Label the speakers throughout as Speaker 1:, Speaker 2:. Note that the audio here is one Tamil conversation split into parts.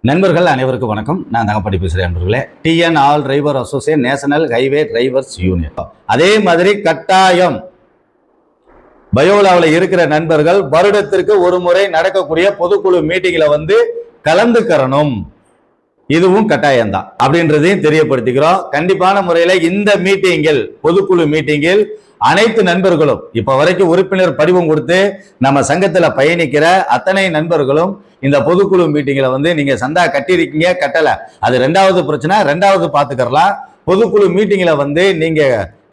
Speaker 1: நண்பர்கள் அனைவருக்கும் வணக்கம். நான் தங்கப்பட்டி பேசுகிறேன். நண்பர்களே, TN all driver association, national highway drivers union. அதே மாதிரி கட்டாயம் பயோலாவில் இருக்கிற நண்பர்கள் வருடத்திற்கு ஒரு முறை நடக்கக்கூடிய பொதுக்குழு மீட்டிங்ல கலந்துக்கிறணும். இதுவும் கட்டாயம்தான் அப்படின்றதையும் தெரியப்படுத்திக்கிறோம். கண்டிப்பான முறையில் இந்த மீட்டிங்கில், பொதுக்குழு மீட்டிங்கில் அனைத்து நண்பர்களும், இப்ப வரைக்கும் உறுப்பினர் படிவம் கொடுத்து நம்ம சங்கத்துல பயணிக்கிற அத்தனை நண்பர்களும் இந்த பொதுக்குழு மீட்டிங்ல நீங்க சந்தா கட்டிருக்கீங்க, கட்டல, அது ரெண்டாவது பிரச்சனை, ரெண்டாவது பாத்துக்கலாம். பொதுக்குழு மீட்டிங்ல நீங்க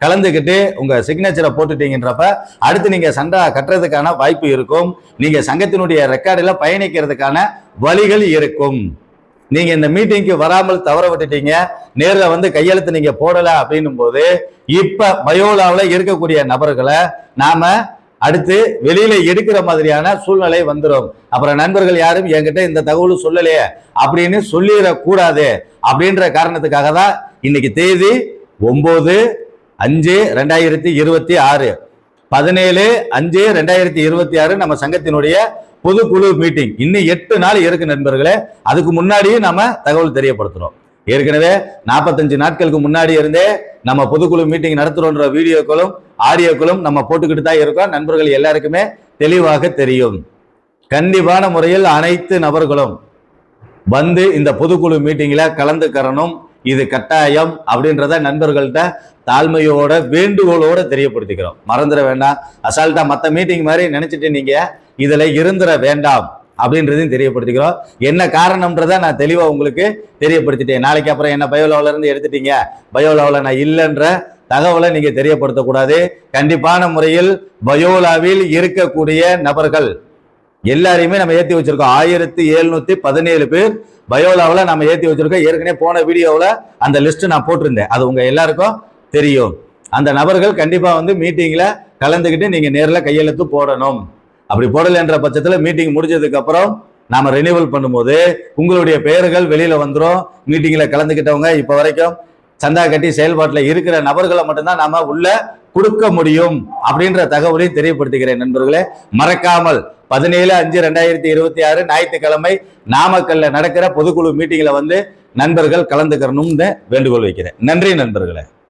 Speaker 1: கலந்துக்கிட்டு உங்க சிக்னேச்சரை போட்டுட்டீங்கன்றப்ப அடுத்து நீங்க சந்தா கட்டுறதுக்கான வாய்ப்பு இருக்கும். நீங்க சங்கத்தினுடைய ரெக்கார்டில் பயணிக்கிறதுக்கான வழிகள் இருக்கும். நீங்க இந்த மீட்டிங்க்கு வராமல் தவற விட்டுட்டீங்க, நேரில் கையெழுத்து நீங்க போடல அப்படின்னும் போது இப்ப பயோலாவில் இருக்கக்கூடிய நபர்களை நாம அடுத்து வெளியில எடுக்கிற மாதிரியான சூழ்நிலை வந்துடும். அப்புறம் நண்பர்கள் யாரும் என்கிட்ட இந்த தகவல் சொல்லலையே அப்படின்னு சொல்லிடக்கூடாது. அப்படின்ற காரணத்துக்காக தான் இன்னைக்கு தேதி 9/5/2026, 17/5/2026 நம்ம சங்கத்தினுடைய பொதுக்குழு மீட்டிங். இன்னும் 8 நாள் இருக்கு நண்பர்களே. அதுக்கு முன்னாடியும் நம்ம தகவல் தெரியப்படுத்துறோம். ஏற்கனவே 45 நாட்களுக்கு முன்னாடி இருந்தே நம்ம பொதுக்குழு மீட்டிங் நடத்துறோன்ற வீடியோக்களும் ஆடியோக்களும் நம்ம போட்டுக்கிட்டு தான் இருக்கோம். நண்பர்கள் எல்லாருக்குமே தெளிவாக தெரியும். கண்டிப்பான முறையில் அனைத்து நபர்களும் இந்த பொதுக்குழு மீட்டிங்ல கலந்துக்கிறணும். இது கட்டாயம் அப்படின்றத நண்பர்கள்ட்ட தாழ்மையோட வேண்டுகோளோட தெரியப்படுத்திக்கிறோம். மறந்துட வேண்டாம். அசால்ட்டா மற்ற மீட்டிங் மாதிரி நினைச்சிட்டு நீங்க இதுல இருந்துட வேண்டாம் அப்படின்றதையும் தெரியப்படுத்திக்கிறோம். என்ன காரணம்ன்றத நான் தெளிவா உங்களுக்கு தெரியப்படுத்திட்டேன். நாளைக்கு அப்புறம் என்ன பயோலாவில இருந்து எடுத்துட்டீங்க, பயோலாவில் நான் இல்லைன்ற தகவலை நீங்க தெரியப்படுத்தக்கூடாது. கண்டிப்பான முறையில் பயோலாவில் இருக்கக்கூடிய நபர்கள் எல்லாரையுமே நம்ம ஏற்றி வச்சிருக்கோம். 1717 பேர் பயோலாவில் நம்ம ஏற்றி வச்சிருக்கோம். ஏற்கனவே போன வீடியோவில் அந்த லிஸ்ட் நான் போட்டிருந்தேன், அது உங்க எல்லாருக்கும் தெரியும். அந்த நபர்கள் கண்டிப்பா மீட்டிங்ல கலந்துக்கிட்டு நீங்க நேரில் கையெழுத்து போடணும். அப்படி போடலைன்ற பட்சத்தில் மீட்டிங் முடிஞ்சதுக்கு அப்புறம் நாம ரெனியூவல் பண்ணும்போது உங்களுடைய பெயர்கள் வெளியில வந்துடும். மீட்டிங்ல கலந்துக்கிட்டவங்க இப்ப வரைக்கும் சந்தா கட்டி செயல்பாட்டில் இருக்கிற நபர்களை மட்டும்தான் நாம உள்ள கொடுக்க முடியும் அப்படின்ற தகவலையும் தெரியப்படுத்துகிறேன். நண்பர்களே, மறக்காமல் 17/5/2026 ஞாயிற்றுக்கிழமை நாமக்கல்ல நடக்கிற பொதுக்குழு மீட்டிங்ல நண்பர்கள் கலந்துக்கிறணும்னு வேண்டுகோள் வைக்கிறேன். நன்றி நண்பர்களே.